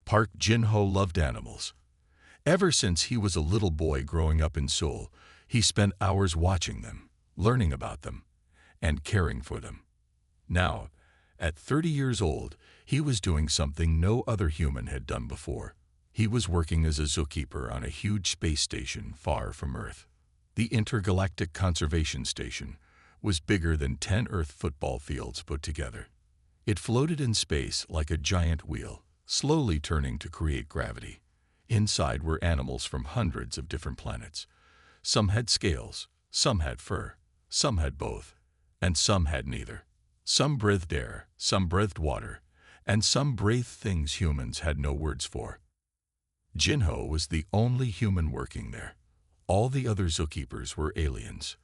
Park Jin-ho loved animals. Ever since he was a little boy growing up in Seoul, he spent hours watching them, learning about them, and caring for them. Now, at 30 years old, he was doing something no other human had done before. He was working as a zookeeper on a huge space station far from Earth. The Intergalactic Conservation Station was bigger than 10 Earth football fields put together. It floated in space like a giant wheel, slowly turning to create gravity. Inside were animals from hundreds of different planets. Some had scales, some had fur, some had both, and some had neither. Some breathed air, some breathed water, and some breathed things humans had no words for. Jin-ho was the only human working there. All the other zookeepers were aliens.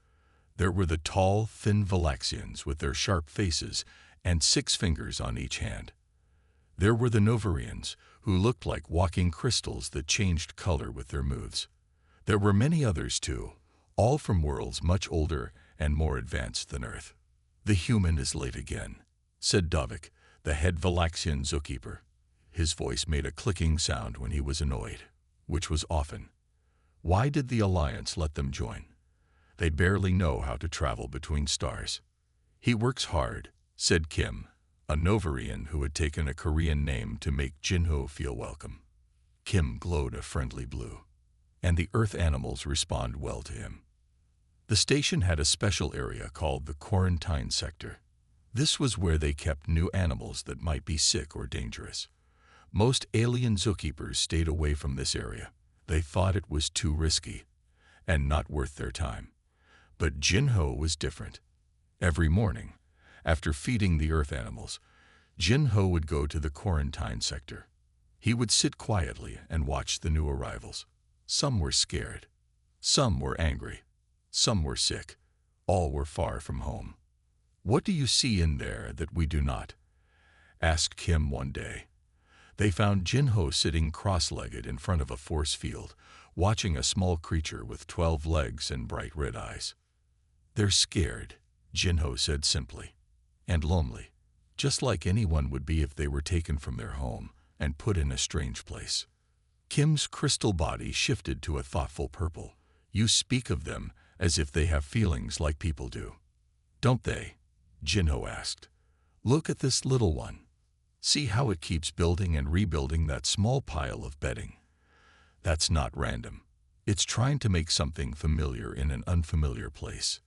There were the tall, thin Valaxians with their sharp faces and 6 fingers on each hand. There were the Novarians, who looked like walking crystals that changed color with their moves. There were many others too, all from worlds much older and more advanced than Earth. "The human is late again," said Davik, the head Valaxian zookeeper. His voice made a clicking sound when he was annoyed, which was often. Why did the Alliance let them join? They barely know how to travel between stars. "He works hard," said Kim, a Novarian who had taken a Korean name to make Jin-ho feel welcome. Kim glowed a friendly blue, and the Earth animals respond well to him. The station had a special area called the quarantine sector. This was where they kept new animals that might be sick or dangerous. Most alien zookeepers stayed away from this area. They thought it was too risky and not worth their time. But Jin-ho was different. Every morning, after feeding the Earth animals, Jin-ho would go to the quarantine sector. He would sit quietly and watch the new arrivals. Some were scared. Some were angry. Some were sick. All were far from home. "What do you see in there that we do not?" asked Kim one day. They found Jin-ho sitting cross-legged in front of a force field, watching a small creature with 12 legs and bright red eyes. "They're scared," Jin-ho said simply, "and lonely, just like anyone would be if they were taken from their home and put in a strange place." Kim's crystal body shifted to a thoughtful purple. "You speak of them as if they have feelings like people do." "Don't they?" Jin-ho asked. "Look at this little one. See how it keeps building and rebuilding that small pile of bedding. That's not random. It's trying to make something familiar in an unfamiliar place."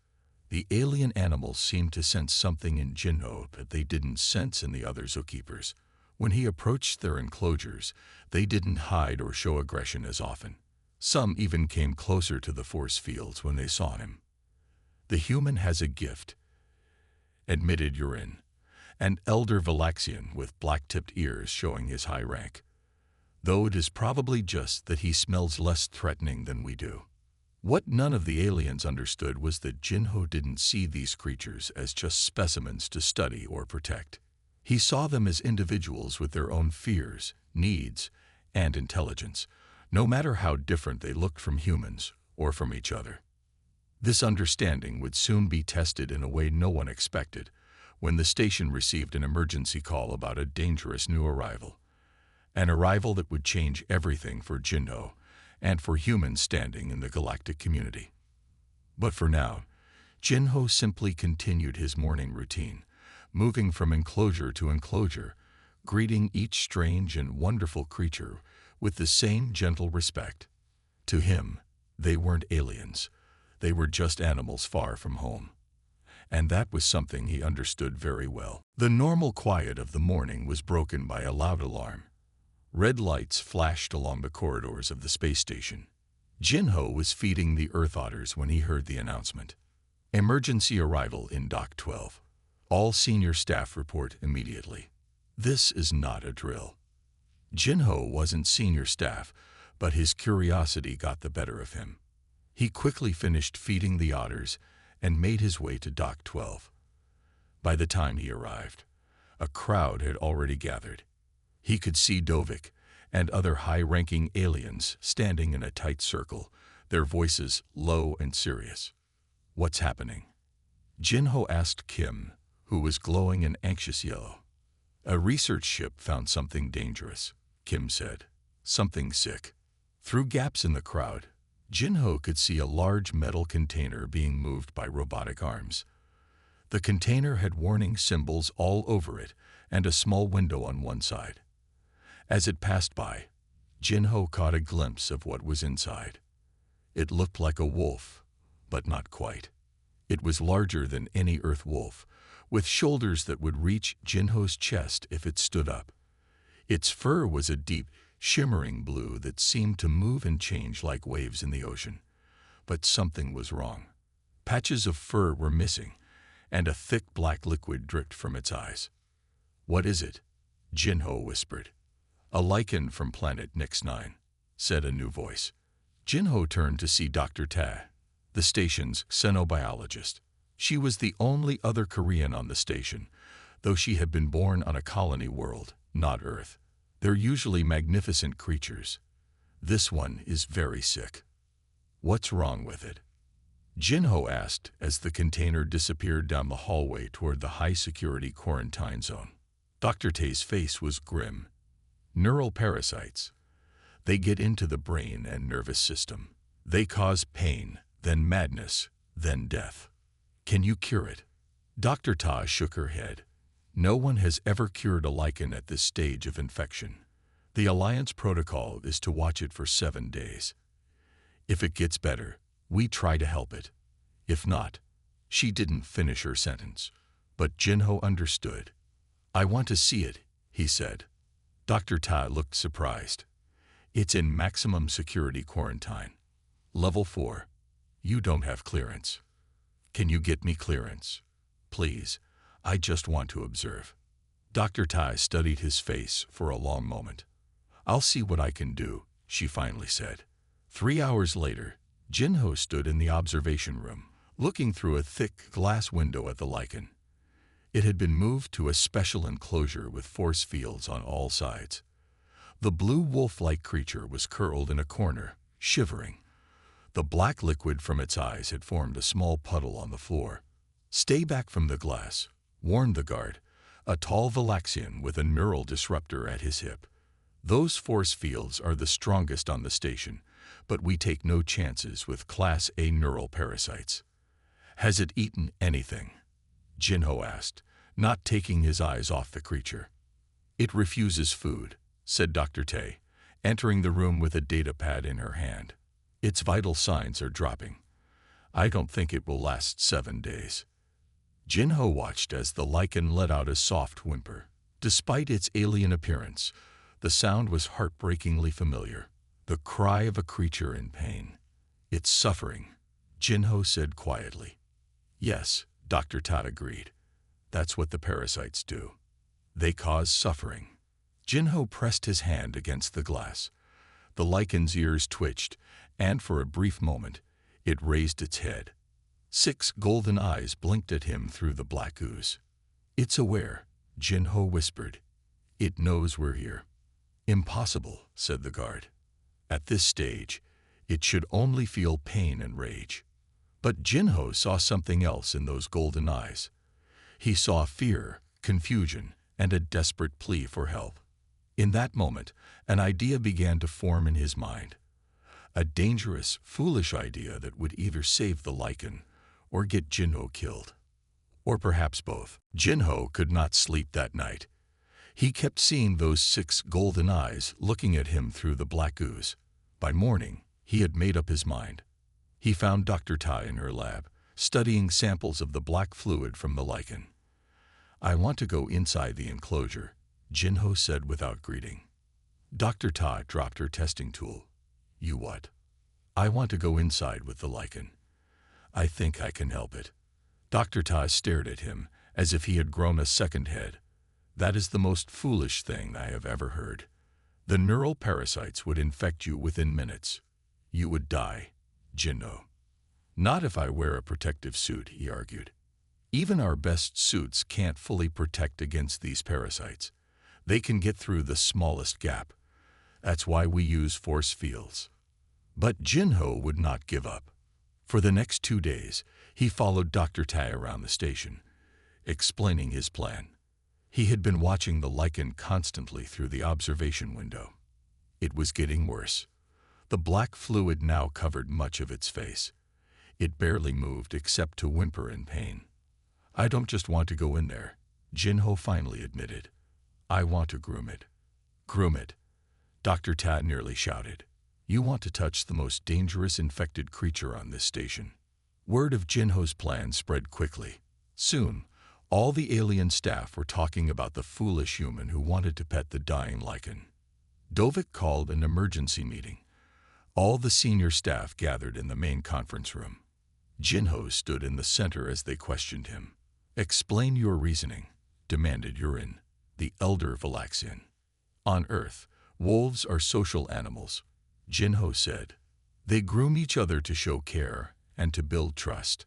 The alien animals seemed to sense something in Jin-ho that they didn't sense in the other zookeepers. When he approached their enclosures, they didn't hide or show aggression as often. Some even came closer to the force fields when they saw him. "The human has a gift," admitted Urin, an elder Valaxian with black-tipped ears showing his high rank. "Though it is probably just that he smells less threatening than we do." What none of the aliens understood was that Jin-ho didn't see these creatures as just specimens to study or protect. He saw them as individuals with their own fears, needs, and intelligence, no matter how different they looked from humans or from each other. This understanding would soon be tested in a way no one expected, when the station received an emergency call about a dangerous new arrival. An arrival that would change everything for Jin-ho and for humans standing in the galactic community. But for now, Jin-ho simply continued his morning routine, moving from enclosure to enclosure, greeting each strange and wonderful creature with the same gentle respect. To him, they weren't aliens. They were just animals far from home. And that was something he understood very well. The normal quiet of the morning was broken by a loud alarm. Red lights flashed along the corridors of the space station. Jin-ho was feeding the Earth otters when he heard the announcement. "Emergency arrival in Dock 12. All senior staff report immediately." This is not a drill. Jin-ho wasn't senior staff, but his curiosity got the better of him. He quickly finished feeding the otters and made his way to Dock 12. By the time he arrived, a crowd had already gathered. He could see Dovik and other high-ranking aliens standing in a tight circle, their voices low and serious. "What's happening?" Jin-ho asked Kim, who was glowing an anxious yellow. "A research ship found something dangerous." Kim said. Something sick. Through gaps in the crowd, Jinho could see a large metal container being moved by robotic arms. The container had warning symbols all over it and a small window on one side. As it passed by, Jinho caught a glimpse of what was inside. It looked like a wolf, but not quite. It was larger than any Earth wolf, with shoulders that would reach Jinho's chest if it stood up. Its fur was a deep, shimmering blue that seemed to move and change like waves in the ocean. But something was wrong. Patches of fur were missing, and a thick black liquid dripped from its eyes. "What is it?" Jinho whispered. "A lichen from planet Nix-9," said a new voice. Jinho turned to see Dr. Ta, the station's xenobiologist. She was the only other Korean on the station, though she had been born on a colony world, not Earth. They're usually magnificent creatures. This one is very sick. "What's wrong with it?" Jinho asked as the container disappeared down the hallway toward the high-security quarantine zone. Dr. Tae's face was grim. "Neural parasites. They get into the brain and nervous system. They cause pain, then madness, then death. Can you cure it?" Dr. Ta shook her head. "No one has ever cured a lichen at this stage of infection. The Alliance protocol is to watch it for 7 days. If it gets better, we try to help it. If not..." She didn't finish her sentence, but Jinho understood. "I want to see it," he said. Dr. Ta looked surprised. "It's in maximum security quarantine. Level 4. You don't have clearance." "Can you get me clearance? Please, I just want to observe." Dr. Ta studied his face for a long moment. "I'll see what I can do," she finally said. 3 hours later, Jinho stood in the observation room, looking through a thick glass window at the lichen. It had been moved to a special enclosure with force fields on all sides. The blue wolf-like creature was curled in a corner, shivering. The black liquid from its eyes had formed a small puddle on the floor. "Stay back from the glass," warned the guard, a tall Valaxian with a neural disruptor at his hip. "Those force fields are the strongest on the station, but we take no chances with Class A neural parasites." "Has it eaten anything?" Jinho asked, not taking his eyes off the creature. "It refuses food," said Dr. Tae, entering the room with a data pad in her hand. "Its vital signs are dropping. I don't think it will last 7 days." Jinho watched as the lichen let out a soft whimper. Despite its alien appearance, the sound was heartbreakingly familiar, the cry of a creature in pain. "It's suffering," Jinho said quietly. "Yes," Dr. Ta agreed. "That's what the parasites do. They cause suffering." Jinho pressed his hand against the glass. The lichen's ears twitched, and for a brief moment, it raised its head. 6 golden eyes blinked at him through the black ooze. "It's aware," Jinho whispered. "It knows we're here." "Impossible," said the guard. "At this stage, it should only feel pain and rage." But Jinho saw something else in those golden eyes. He saw fear, confusion, and a desperate plea for help. In that moment, an idea began to form in his mind. A dangerous, foolish idea that would either save the lichen or get Jinho killed. Or perhaps both. Jinho could not sleep that night. He kept seeing those 6 golden eyes looking at him through the black ooze. By morning, he had made up his mind. He found Dr. Ta in her lab, studying samples of the black fluid from the lichen. "I want to go inside the enclosure," Jinho said without greeting. Dr. Ta dropped her testing tool. "You what?" "I want to go inside with the lichen. I think I can help it." Dr. Ta stared at him as if he had grown a second head. "That is the most foolish thing I have ever heard. The neural parasites would infect you within minutes. You would die, Jinho." "Not if I wear a protective suit," he argued. "Even our best suits can't fully protect against these parasites. They can get through the smallest gap. That's why we use force fields." But Jinho would not give up. For the next 2 days, he followed Dr. Tai around the station, explaining his plan. He had been watching the lichen constantly through the observation window. It was getting worse. The black fluid now covered much of its face. It barely moved except to whimper in pain. I don't just want to go in there, Jinho finally admitted. I want to groom it. Groom it, Dr. Ta nearly shouted. You want to touch the most dangerous infected creature on this station. Word of Jinho's plan spread quickly. Soon, all the alien staff were talking about the foolish human who wanted to pet the dying lichen. Dovik called an emergency meeting. All the senior staff gathered in the main conference room. Jinho stood in the center as they questioned him. Explain your reasoning, demanded Urin, the elder Valaxian. On Earth, wolves are social animals, Jinho said. They groom each other to show care and to build trust.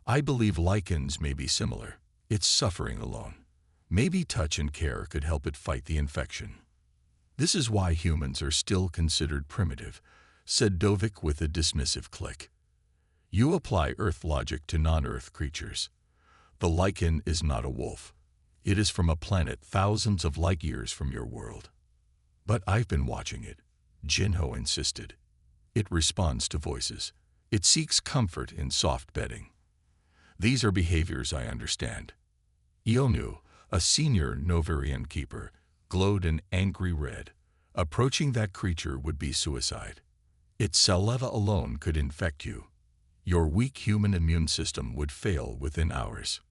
I believe lichens may be similar. It's suffering alone. Maybe touch and care could help it fight the infection. This is why humans are still considered primitive, said Dovik with a dismissive click. You apply Earth logic to non-Earth creatures. The lichen is not a wolf. It is from a planet thousands of light years from your world. But I've been watching it, Jinho insisted. It responds to voices. It seeks comfort in soft bedding. These are behaviors I understand. Ionu, a senior Novarian keeper, glowed an angry red. Approaching that creature would be suicide. Its saliva alone could infect you. Your weak human immune system would fail within hours.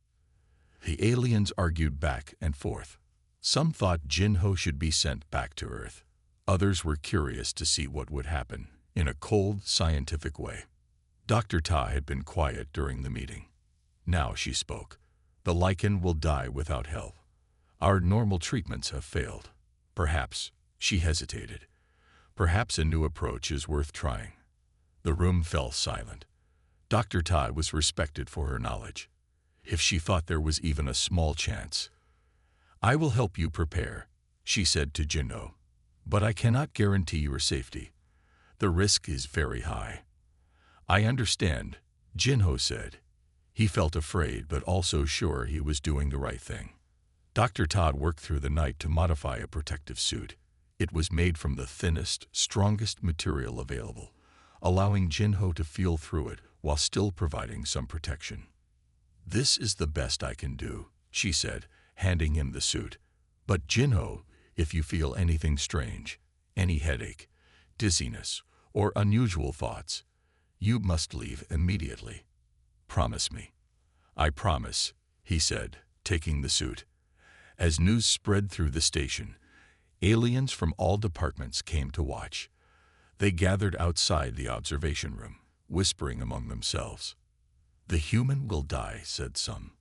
The aliens argued back and forth. Some thought Jinho should be sent back to Earth. Others were curious to see what would happen, in a cold, scientific way. Dr. Ta had been quiet during the meeting. Now she spoke. The lichen will die without help. Our normal treatments have failed. Perhaps, she hesitated. Perhaps a new approach is worth trying. The room fell silent. Dr. Ta was respected for her knowledge. If she thought there was even a small chance. I will help you prepare, she said to Jinho. But I cannot guarantee your safety. The risk is very high. I understand, Jinho said. He felt afraid but also sure he was doing the right thing. Dr. Todd worked through the night to modify a protective suit. It was made from the thinnest, strongest material available, allowing Jinho to feel through it while still providing some protection. This is the best I can do, she said, handing him the suit. But Jinho, if you feel anything strange, any headache, dizziness, or unusual thoughts, you must leave immediately. Promise me. I promise, he said, taking the suit. As news spread through the station, aliens from all departments came to watch. They gathered outside the observation room, whispering among themselves. The human will die, said some.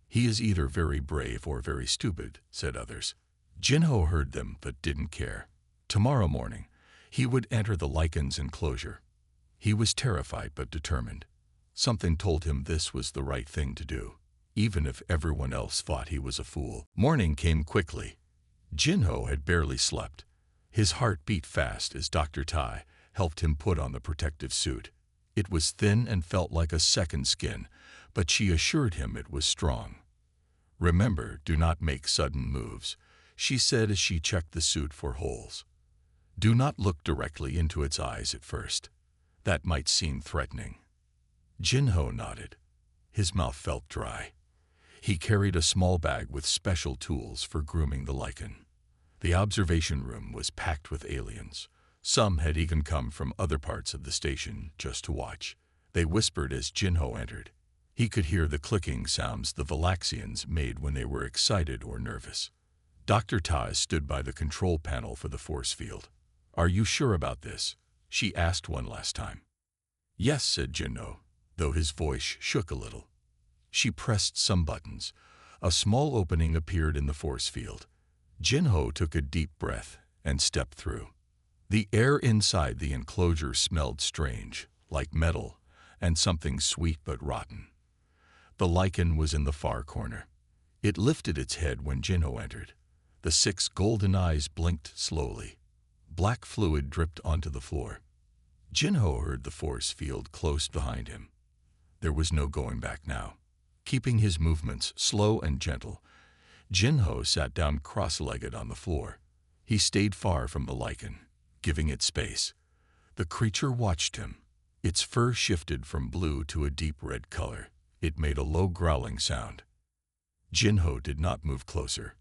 He is either very brave or very stupid, said others. Jinho heard them but didn't care. Tomorrow morning, he would enter the lichen's enclosure. He was terrified but determined. Something told him this was the right thing to do, even if everyone else thought he was a fool. Morning came quickly. Jinho had barely slept. His heart beat fast as Dr. Tai helped him put on the protective suit. It was thin and felt like a second skin, but she assured him it was strong. Remember, do not make sudden moves, she said as she checked the suit for holes. Do not look directly into its eyes at first. That might seem threatening. Jinho nodded. His mouth felt dry. He carried a small bag with special tools for grooming the lichen. The observation room was packed with aliens. Some had even come from other parts of the station just to watch. They whispered as Jinho entered. He could hear the clicking sounds the Valaxians made when they were excited or nervous. Dr. Taz stood by the control panel for the force field. Are you sure about this? She asked one last time. Yes, said Jinho, though his voice shook a little. She pressed some buttons. A small opening appeared in the force field. Jinho took a deep breath and stepped through. The air inside the enclosure smelled strange, like metal, and something sweet but rotten. The lichen was in the far corner. It lifted its head when Jinho entered. The 6 golden eyes blinked slowly. Black fluid dripped onto the floor. Jinho heard the force field close behind him. There was no going back now. Keeping his movements slow and gentle, Jinho sat down cross-legged on the floor. He stayed far from the lichen, giving it space. The creature watched him. Its fur shifted from blue to a deep red color. It made a low growling sound. Jinho did not move closer.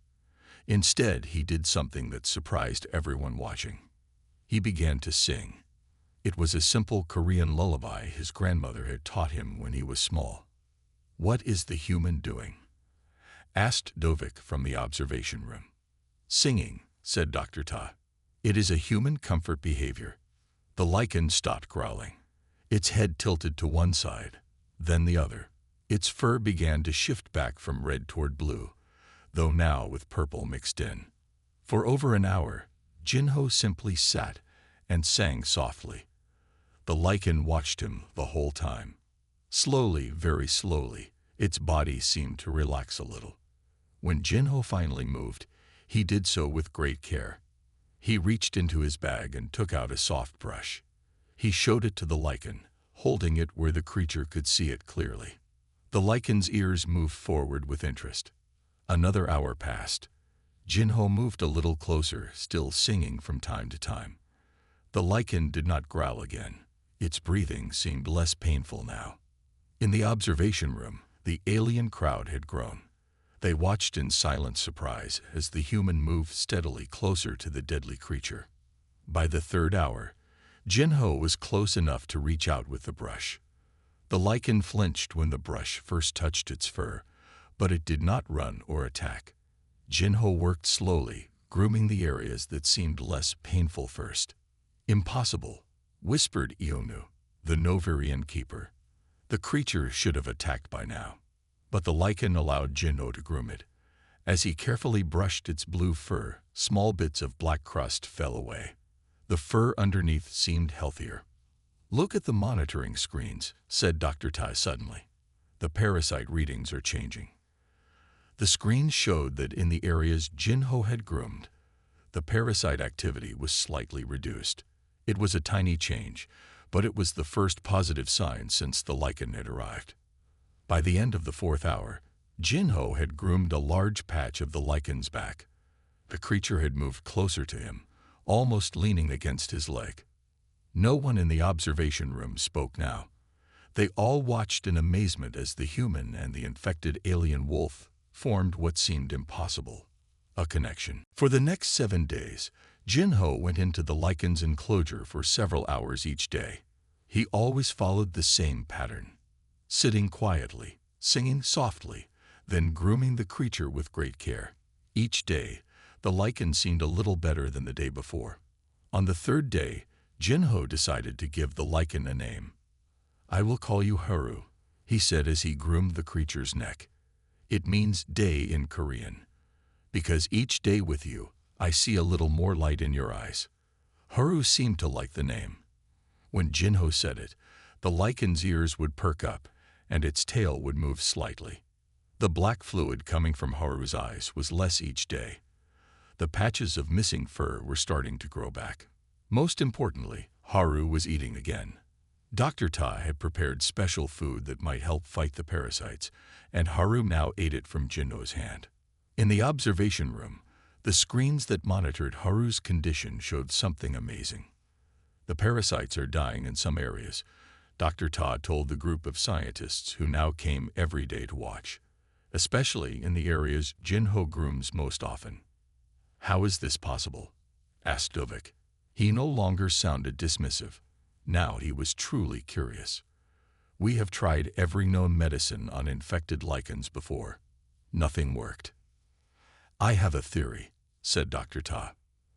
Instead, he did something that surprised everyone watching. He began to sing. It was a simple Korean lullaby his grandmother had taught him when he was small. "What is the human doing?" asked Dovik from the observation room. "Singing," said Dr. Ta. "It is a human comfort behavior." The lichen stopped growling. Its head tilted to one side, then the other. Its fur began to shift back from red toward blue, though now with purple mixed in. For over an hour, Jinho simply sat and sang softly. The lichen watched him the whole time. Slowly, very slowly, its body seemed to relax a little. When Jinho finally moved, he did so with great care. He reached into his bag and took out a soft brush. He showed it to the lichen, holding it where the creature could see it clearly. The lichen's ears moved forward with interest. Another hour passed. Jinho moved a little closer, still singing from time to time. The lichen did not growl again. Its breathing seemed less painful now. In the observation room, the alien crowd had grown. They watched in silent surprise as the human moved steadily closer to the deadly creature. By the third hour, Jinho was close enough to reach out with the brush. The lichen flinched when the brush first touched its fur, but it did not run or attack. Jinho worked slowly, grooming the areas that seemed less painful first. "Impossible," whispered Ionu, the Novirian keeper. The creature should have attacked by now. But the lichen allowed Jinho to groom it. As he carefully brushed its blue fur, small bits of black crust fell away. The fur underneath seemed healthier. "Look at the monitoring screens," said Dr. Tai suddenly. "The parasite readings are changing." The screens showed that in the areas Jinho had groomed, the parasite activity was slightly reduced. It was a tiny change, but it was the first positive sign since the lichen had arrived. By the end of the fourth hour, Jinho had groomed a large patch of the lichen's back. The creature had moved closer to him, almost leaning against his leg. No one in the observation room spoke now. They all watched in amazement as the human and the infected alien wolf formed what seemed impossible, a connection. For the next 7 days, Jinho went into the lichen's enclosure for several hours each day. He always followed the same pattern. Sitting quietly, singing softly, then grooming the creature with great care. Each day, the lichen seemed a little better than the day before. On the third day, Jinho decided to give the lichen a name. "I will call you Haru," he said as he groomed the creature's neck. "It means day in Korean. Because each day with you, I see a little more light in your eyes." Haru seemed to like the name. When Jinho said it, the lichen's ears would perk up, and its tail would move slightly. The black fluid coming from Haru's eyes was less each day. The patches of missing fur were starting to grow back. Most importantly, Haru was eating again. Dr. Ta had prepared special food that might help fight the parasites, and Haru now ate it from Jinho's hand. In the observation room, the screens that monitored Haru's condition showed something amazing. "The parasites are dying in some areas," Dr. Ta told the group of scientists who now came every day to watch, especially in the areas Jinho grooms most often. "How is this possible?" asked Dovik. He no longer sounded dismissive. Now he was truly curious. "We have tried every known medicine on infected lichens before. Nothing worked." "I have a theory," said Dr. Ta.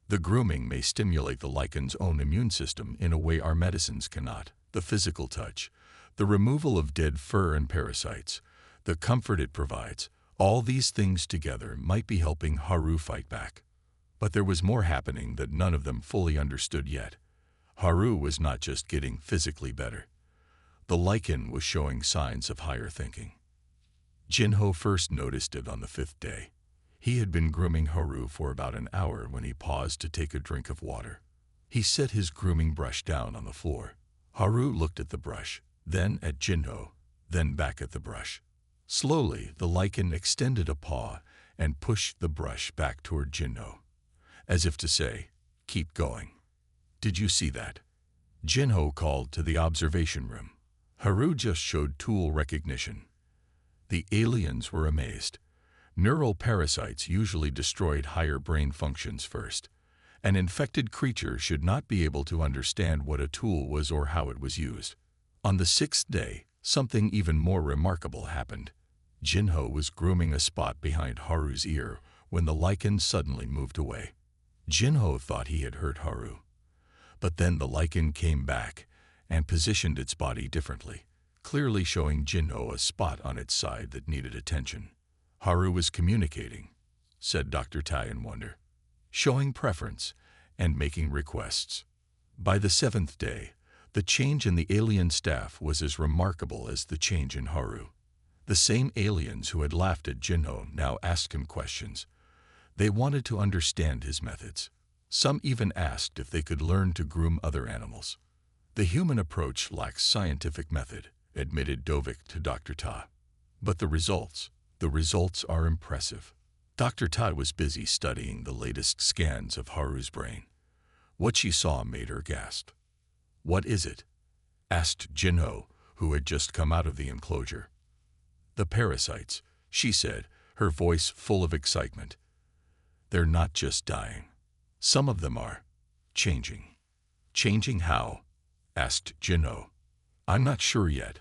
"The grooming may stimulate the lichen's own immune system in a way our medicines cannot. The physical touch, the removal of dead fur and parasites, the comfort it provides, all these things together might be helping Haru fight back." But there was more happening that none of them fully understood yet. Haru was not just getting physically better. The lichen was showing signs of higher thinking. Jinho first noticed it on the 5th day. He had been grooming Haru for about an hour when he paused to take a drink of water. He set his grooming brush down on the floor. Haru looked at the brush, then at Jinho, then back at the brush. Slowly, the lichen extended a paw and pushed the brush back toward Jinho, as if to say, "Keep going." Did you see that? Jinho called to the observation room. Haru just showed tool recognition. The aliens were amazed. Neural parasites usually destroyed higher brain functions first. An infected creature should not be able to understand what a tool was or how it was used. On the 6th day, something even more remarkable happened. Jinho was grooming a spot behind Haru's ear when the lichen suddenly moved away. Jinho thought he had hurt Haru. But then the lichen came back and positioned its body differently, clearly showing Jinho a spot on its side that needed attention. Haru was communicating, said Dr. Tai in wonder, showing preference and making requests. By the 7th day, the change in the alien staff was as remarkable as the change in Haru. The same aliens who had laughed at Jinho now asked him questions. They wanted to understand his methods. Some even asked if they could learn to groom other animals. The human approach lacks scientific method, admitted Dovik to Dr. Ta. But the results are impressive. Dr. Ta was busy studying the latest scans of Haru's brain. What she saw made her gasp. "What is it?" asked Jinho, who had just come out of the enclosure. "The parasites," she said, her voice full of excitement. "They're not just dying. Some of them are changing." "Changing how?" asked Jinho. "I'm not sure yet,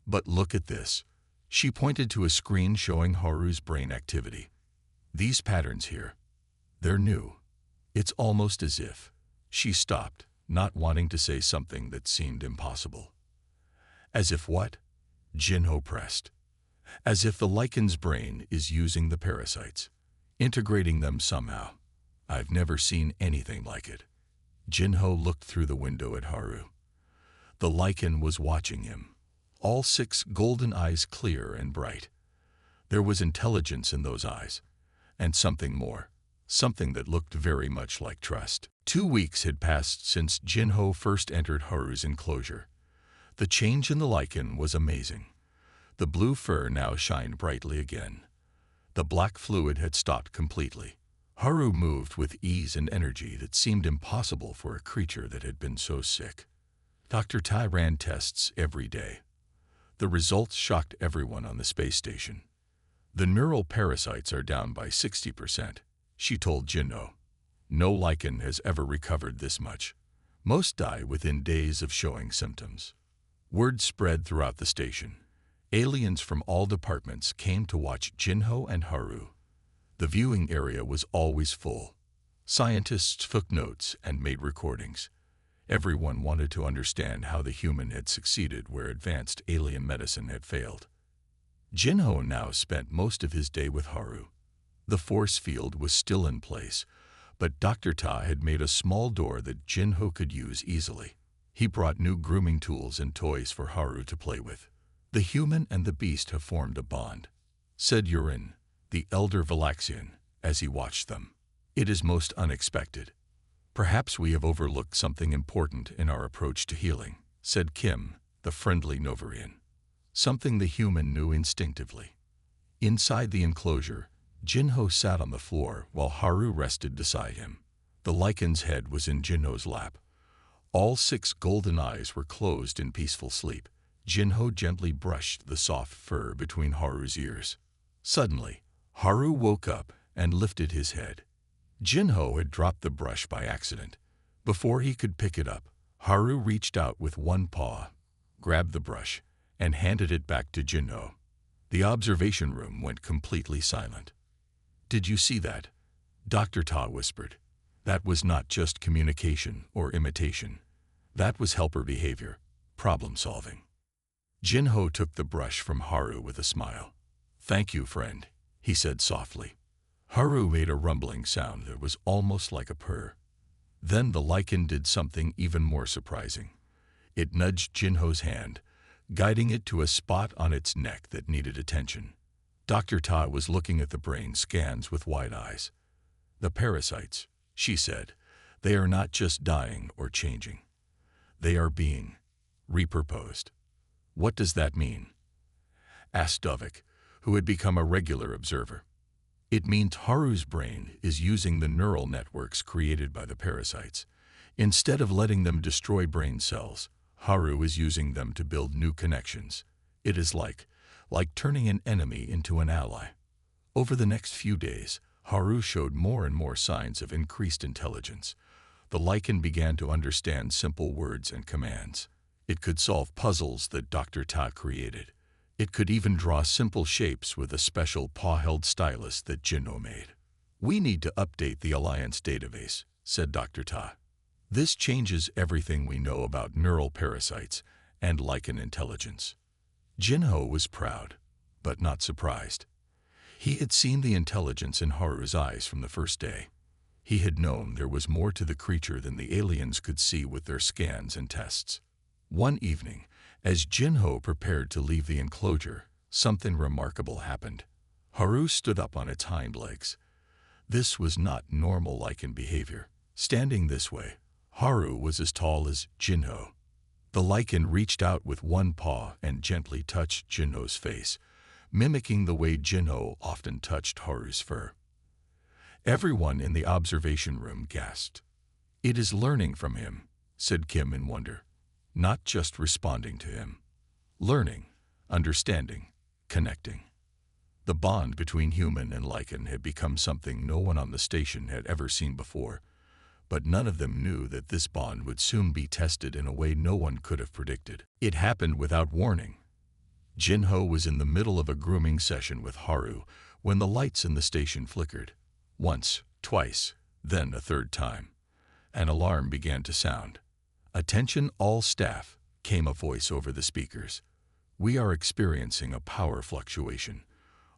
but look at this." She pointed to a screen showing Haru's brain activity. "These patterns here, they're new. It's almost as if..." She stopped, not wanting to say something that seemed impossible. "As if what?" Jinho pressed. "As if the lichen's brain is using the parasites, integrating them somehow. I've never seen anything like it." Jinho looked through the window at Haru. The lichen was watching him, all 6 golden eyes clear and bright. There was intelligence in those eyes, and something more, something that looked very much like trust. 2 weeks had passed since Jinho first entered Haru's enclosure. The change in the lichen was amazing. The blue fur now shined brightly again. The black fluid had stopped completely. Haru moved with ease and energy that seemed impossible for a creature that had been so sick. Dr. Tai ran tests every day. The results shocked everyone on the space station. "The neural parasites are down by 60%, she told Jinho. "No lichen has ever recovered this much. Most die within days of showing symptoms." Word spread throughout the station. Aliens from all departments came to watch Jinho and Haru. The viewing area was always full. Scientists took notes and made recordings. Everyone wanted to understand how the human had succeeded where advanced alien medicine had failed. Jinho now spent most of his day with Haru. The force field was still in place, but Dr. Ta had made a small door that Jinho could use easily. He brought new grooming tools and toys for Haru to play with. "The human and the beast have formed a bond," said Urin, the elder Valaxian, as he watched them. "It is most unexpected. Perhaps we have overlooked something important in our approach to healing," said Kim, the friendly Novarian. Something the human knew instinctively. Inside the enclosure, Jinho sat on the floor while Haru rested beside him. The lichen's head was in Jinho's lap. All 6 golden eyes were closed in peaceful sleep. Jinho gently brushed the soft fur between Haru's ears. Suddenly, Haru woke up and lifted his head. Jinho had dropped the brush by accident. Before he could pick it up, Haru reached out with one paw, grabbed the brush, and handed it back to Jinho. The observation room went completely silent. "Did you see that?" Dr. Ta whispered. "That was not just communication or imitation. That was helper behavior, problem solving." Jinho took the brush from Haru with a smile. "Thank you, friend," he said softly. Haru made a rumbling sound that was almost like a purr. Then the lichen did something even more surprising. It nudged Jinho's hand, guiding it to a spot on its neck that needed attention. Dr. Ta was looking at the brain scans with wide eyes. "The parasites," she said, "they are not just dying or changing. They are being repurposed." "What does that mean?" asked Dovik, who had become a regular observer. "It means Haru's brain is using the neural networks created by the parasites, Instead of letting them destroy brain cells, Haru is using them to build new connections. It is like turning an enemy into an ally. Over the next few days, Haru showed more and more signs of increased intelligence. The lichen began to understand simple words and commands. It could solve puzzles that Dr. Ta created. It could even draw simple shapes with a special paw-held stylus that Jinho made. "We need to update the Alliance database," said Dr. Ta. "This changes everything we know about neural parasites and lichen intelligence." Jinho was proud, but not surprised. He had seen the intelligence in Haru's eyes from the first day. He had known there was more to the creature than the aliens could see with their scans and tests. One evening, as Jinho prepared to leave the enclosure, something remarkable happened. Haru stood up on its hind legs. This was not normal lichen behavior. Standing this way, Haru was as tall as Jinho. The lichen reached out with one paw and gently touched Jinho's face, mimicking the way Jinho often touched Haru's fur. Everyone in the observation room gasped. "It is learning from him," said Kim in wonder. "Not just responding to him. Learning, understanding, connecting." The bond between human and lichen had become something no one on the station had ever seen before, but none of them knew that this bond would soon be tested in a way no one could have predicted. It happened without warning. Jinho was in the middle of a grooming session with Haru when the lights in the station flickered. Once, twice, then a third time. An alarm began to sound. "Attention all staff," came a voice over the speakers. "We are experiencing a power fluctuation.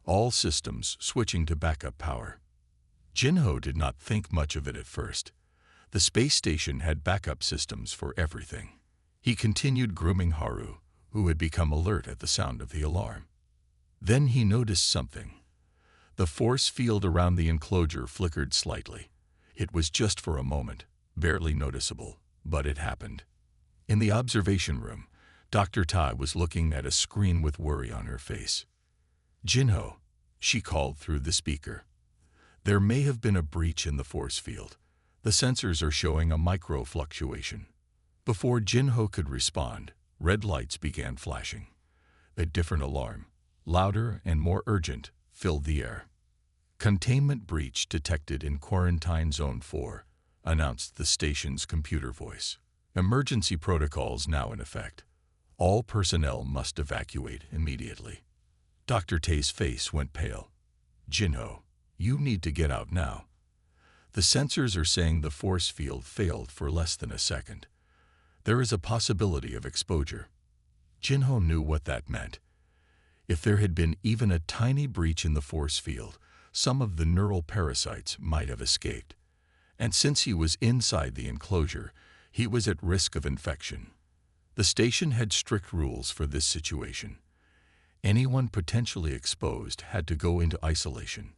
All systems switching to backup power." Jinho did not think much of it at first. The space station had backup systems for everything. He continued grooming Haru, who had become alert at the sound of the alarm. Then he noticed something. The force field around the enclosure flickered slightly. It was just for a moment, barely noticeable, but it happened. In the observation room, Dr. Tai was looking at a screen with worry on her face. "Jinho," she called through the speaker. "There may have been a breach in the force field. The sensors are showing a micro fluctuation." Before Jinho could respond, red lights began flashing. A different alarm, louder and more urgent, filled the air. "Containment breach detected in Quarantine Zone 4, announced the station's computer voice. "Emergency protocols now in effect. All personnel must evacuate immediately." Dr. Tay's face went pale. "Jinho, you need to get out now. The sensors are saying the force field failed for less than a second. There is a possibility of exposure." Jinho knew what that meant. If there had been even a tiny breach in the force field, some of the neural parasites might have escaped. And since he was inside the enclosure, he was at risk of infection. The station had strict rules for this situation. Anyone potentially exposed had to go into isolation.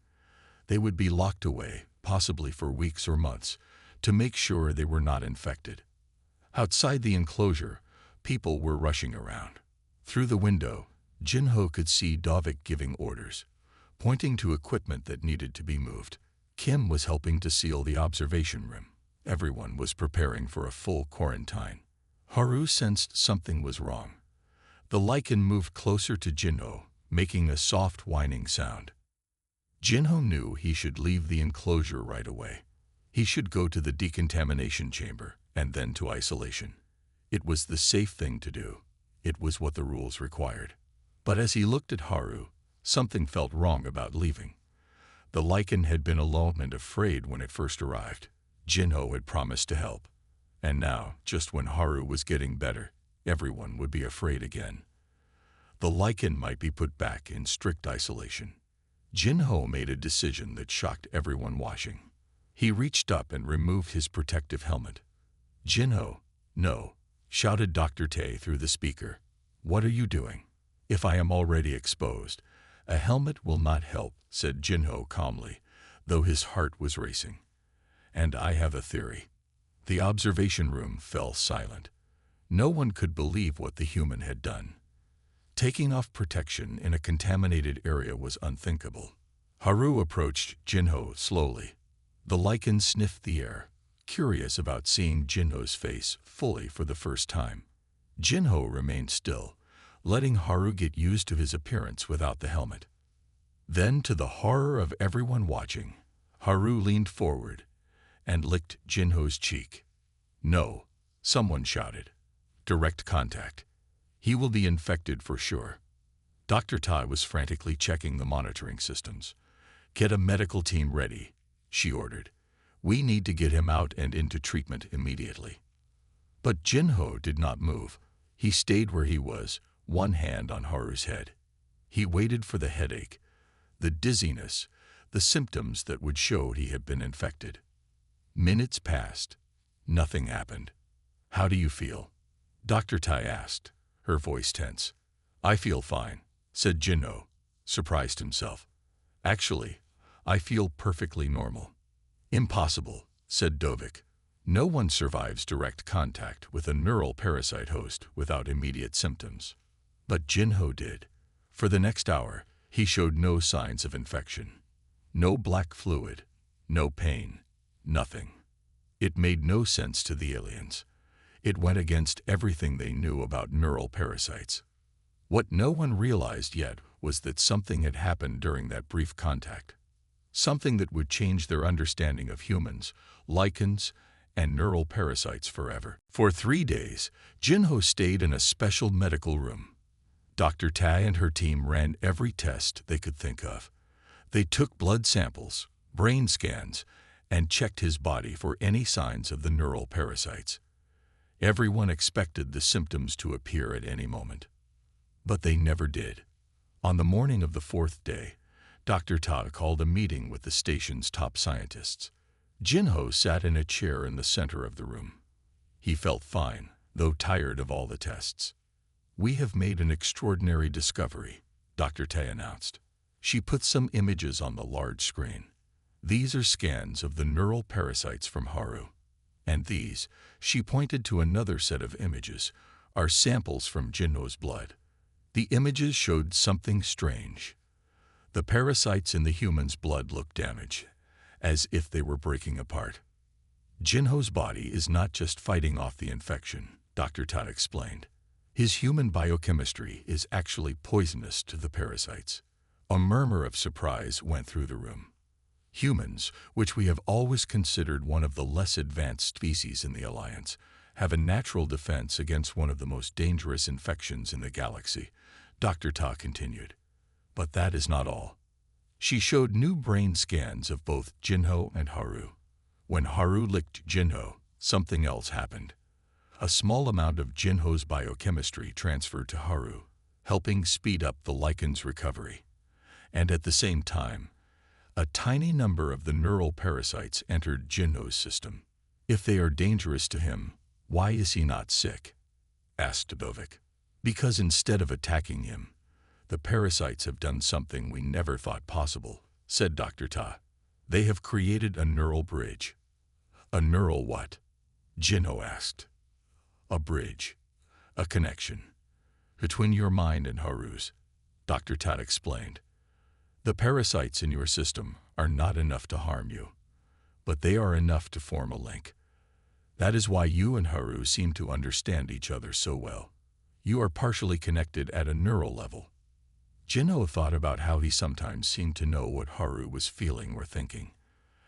They would be locked away, possibly for weeks or months, to make sure they were not infected. Outside the enclosure, people were rushing around. Through the window, Jinho could see Dovik giving orders, pointing to equipment that needed to be moved. Kim was helping to seal the observation room. Everyone was preparing for a full quarantine. Haru sensed something was wrong. The lichen moved closer to Jinho, making a soft whining sound. Jinho knew he should leave the enclosure right away. He should go to the decontamination chamber and then to isolation. It was the safe thing to do. It was what the rules required. But as he looked at Haru, something felt wrong about leaving. The lichen had been alone and afraid when it first arrived. Jinho had promised to help. And now, just when Haru was getting better, everyone would be afraid again. The lichen might be put back in strict isolation. Jinho made a decision that shocked everyone watching. He reached up and removed his protective helmet. "Jinho, no," shouted Dr. Tay through the speaker. "What are you doing? If I am already exposed, a helmet will not help," said Jinho calmly, though his heart was racing. "And I have a theory." The observation room fell silent. No one could believe what the human had done. Taking off protection in a contaminated area was unthinkable. Haru approached Jinho slowly. The lichen sniffed the air, curious about seeing Jinho's face fully for the first time. Jinho remained still, letting Haru get used to his appearance without the helmet. Then, to the horror of everyone watching, Haru leaned forward and licked Jinho's cheek. "No," someone shouted. "Direct contact. He will be infected for sure." Dr. Tai was frantically checking the monitoring systems. "Get a medical team ready," she ordered. "We need to get him out and into treatment immediately." But Jinho did not move. He stayed where he was, one hand on Haru's head. He waited for the headache, the dizziness, the symptoms that would show he had been infected. Minutes passed. Nothing happened. "How do you feel?" Dr. Tai asked, her voice tense. "I feel fine," said Jinho, surprised himself. "Actually, I feel perfectly normal." "Impossible," said Dovik. "No one survives direct contact with a neural parasite host without immediate symptoms." But Jinho did. For the next hour, he showed no signs of infection. No black fluid, no pain, nothing. It made no sense to the aliens. It went against everything they knew about neural parasites. What no one realized yet was that something had happened during that brief contact. Something that would change their understanding of humans, lichens, and neural parasites forever. For 3 days, Jinho stayed in a special medical room. Dr. Tai and her team ran every test they could think of. They took blood samples, brain scans, and checked his body for any signs of the neural parasites. Everyone expected the symptoms to appear at any moment. But they never did. On the morning of the 4th day, Dr. Ta called a meeting with the station's top scientists. Jinho sat in a chair in the center of the room. He felt fine, though tired of all the tests. "We have made an extraordinary discovery," Dr. Ta announced. She put some images on the large screen. "These are scans of the neural parasites from Haru. And these," she pointed to another set of images, "are samples from Jinho's blood." The images showed something strange. The parasites in the human's blood looked damaged, as if they were breaking apart. "Jinho's body is not just fighting off the infection," Dr. Ta explained. "His human biochemistry is actually poisonous to the parasites." A murmur of surprise went through the room. Humans, which we have always considered one of the less advanced species in the Alliance, have a natural defense against one of the most dangerous infections in the galaxy, Dr. Ta continued. But that is not all. She showed new brain scans of both Jinho and Haru. When Haru licked Jinho, something else happened. A small amount of Jinho's biochemistry transferred to Haru, helping speed up the lichen's recovery. And at the same time, a tiny number of the neural parasites entered Jinho's system. "If they are dangerous to him, why is he not sick?" asked Dovik. "Because instead of attacking him, the parasites have done something we never thought possible," said Dr. Ta. "They have created a neural bridge." "A neural what?" Jinho asked. "A bridge, a connection, between your mind and Haru's," Dr. Ta explained. "The parasites in your system are not enough to harm you, but they are enough to form a link. That is why you and Haru seem to understand each other so well. You are partially connected at a neural level." Jinho thought about how he sometimes seemed to know what Haru was feeling or thinking,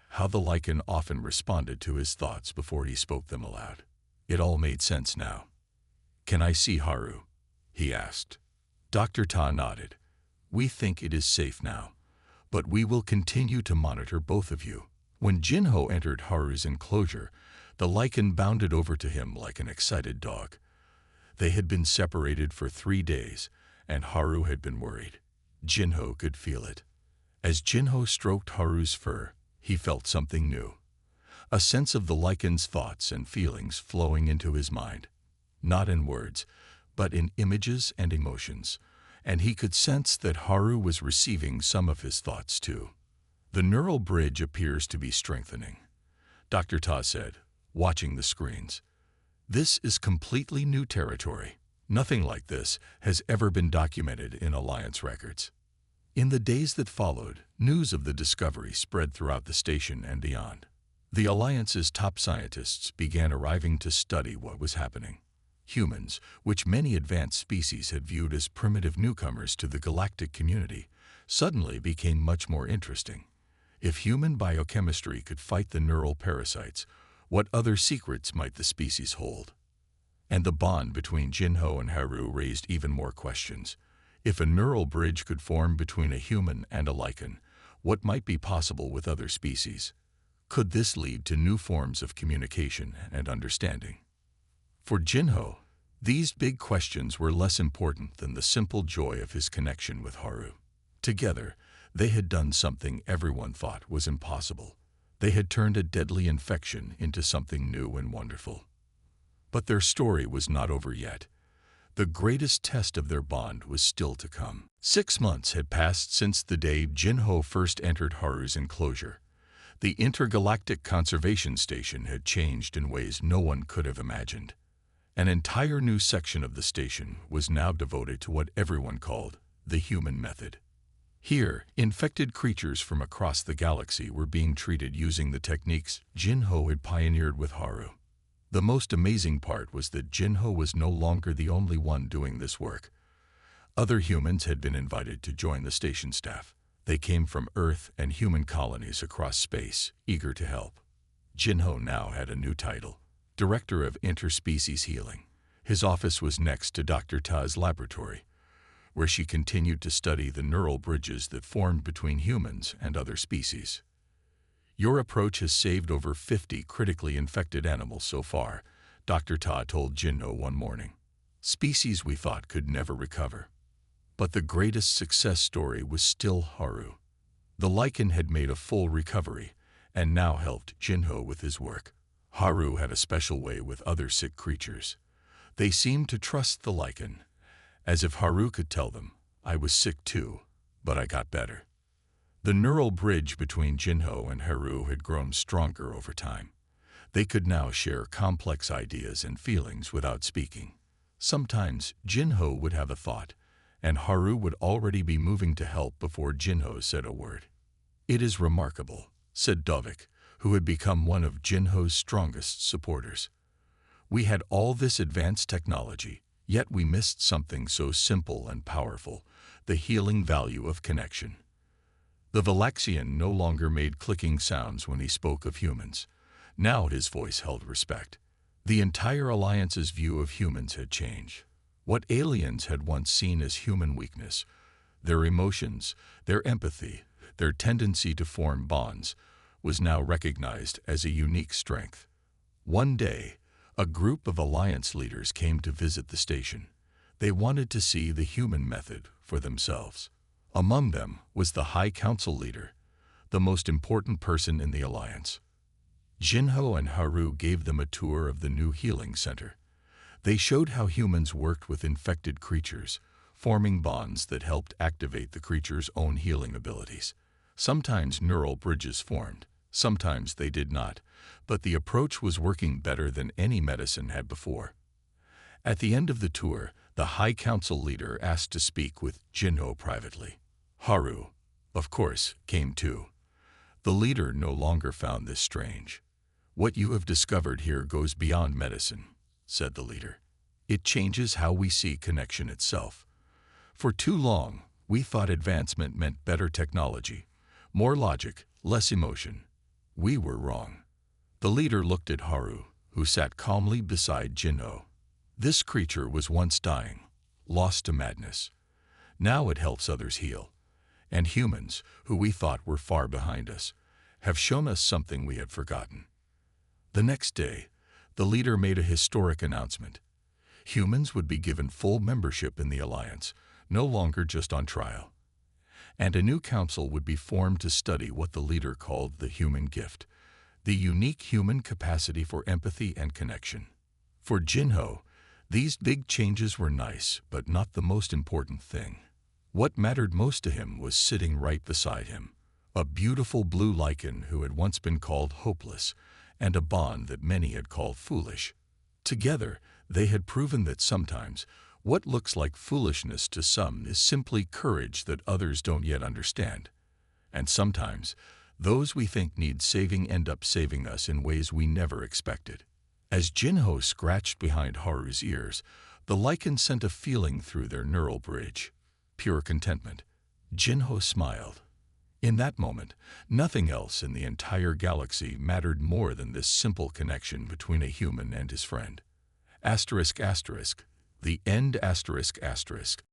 how the lichen often responded to his thoughts before he spoke them aloud. It all made sense now. "Can I see Haru?" he asked. Dr. Ta nodded. "We think it is safe now, but we will continue to monitor both of you." When Jinho entered Haru's enclosure, the lichen bounded over to him like an excited dog. They had been separated for 3 days, and Haru had been worried. Jinho could feel it. As Jinho stroked Haru's fur, he felt something new. A sense of the lichen's thoughts and feelings flowing into his mind. Not in words, but in images and emotions. And he could sense that Haru was receiving some of his thoughts too. "The neural bridge appears to be strengthening," Dr. Ta said, watching the screens. "This is completely new territory. Nothing like this has ever been documented in Alliance records." In the days that followed, news of the discovery spread throughout the station and beyond. The Alliance's top scientists began arriving to study what was happening. Humans, which many advanced species had viewed as primitive newcomers to the galactic community, suddenly became much more interesting. If human biochemistry could fight the neural parasites, what other secrets might the species hold? And the bond between Jinho and Haru raised even more questions. If a neural bridge could form between a human and a lichen, what might be possible with other species? Could this lead to new forms of communication and understanding? For Jinho, these big questions were less important than the simple joy of his connection with Haru. Together, they had done something everyone thought was impossible. They had turned a deadly infection into something new and wonderful. But their story was not over yet. The greatest test of their bond was still to come. 6 months had passed since the day Jinho first entered Haru's enclosure. The intergalactic conservation station had changed in ways no one could have imagined. An entire new section of the station was now devoted to what everyone called the human method. Here, infected creatures from across the galaxy were being treated using the techniques Jinho had pioneered with Haru. The most amazing part was that Jinho was no longer the only one doing this work. Other humans had been invited to join the station staff. They came from Earth and human colonies across space, eager to help. Jinho now had a new title, Director of Interspecies Healing. His office was next to Dr. Ta's laboratory, where she continued to study the neural bridges that formed between humans and other species. Your approach has saved over 50 critically infected animals so far, Dr. Ta told Jinho one morning. Species we thought could never recover. But the greatest success story was still Haru. The lichen had made a full recovery and now helped Jinho with his work. Haru had a special way with other sick creatures. They seemed to trust the lichen, as if Haru could tell them, I was sick too, but I got better. The neural bridge between Jinho and Haru had grown stronger over time. They could now share complex ideas and feelings without speaking. Sometimes Jinho would have a thought, and Haru would already be moving to help before Jinho said a word. It is remarkable, said Dovik, who had become one of Jinho's strongest supporters. We had all this advanced technology, yet we missed something so simple and powerful, the healing value of connection. The Valaxian no longer made clicking sounds when he spoke of humans. Now his voice held respect. The entire Alliance's view of humans had changed. What aliens had once seen as human weakness, their emotions, their empathy, their tendency to form bonds, was now recognized as a unique strength. One day, a group of Alliance leaders came to visit the station. They wanted to see the human method for themselves. Among them was the High Council leader, the most important person in the Alliance. Jinho and Haru gave them a tour of the new healing center. They showed how humans worked with infected creatures, forming bonds that helped activate the creature's own healing abilities. Sometimes neural bridges formed, sometimes they did not, but the approach was working better than any medicine had before. At the end of the tour, the High Council leader asked to speak with Jinho privately. Haru, of course, came too. The leader no longer found this strange. What you have discovered here goes beyond medicine, said the leader. It changes how we see connection itself. For too long, we thought advancement meant better technology, more logic, less emotion. We were wrong. The leader looked at Haru, who sat calmly beside Jinho. This creature was once dying, lost to madness. Now it helps others heal. And humans, who we thought were far behind us, have shown us something we had forgotten. The next day, the leader made a historic announcement. Humans would be given full membership in the Alliance, no longer just on trial. And a new council would be formed to study what the leader called the human gift, the unique human capacity for empathy and connection. For Jinho, these big changes were nice, but not the most important thing. What mattered most to him was sitting right beside him, a beautiful blue lichen who had once been called hopeless, and a bond that many had called foolish. Together, they had proven that sometimes what looks like foolishness to some is simply courage that others don't yet understand. And sometimes, Those we think need saving end up saving us in ways we never expected. As Jinho scratched behind Haru's ears, the lichen sent a feeling through their neural bridge. Pure contentment. Jinho smiled. In that moment, nothing else in the entire galaxy mattered more than this simple connection between a human and his friend. ***. The end ***.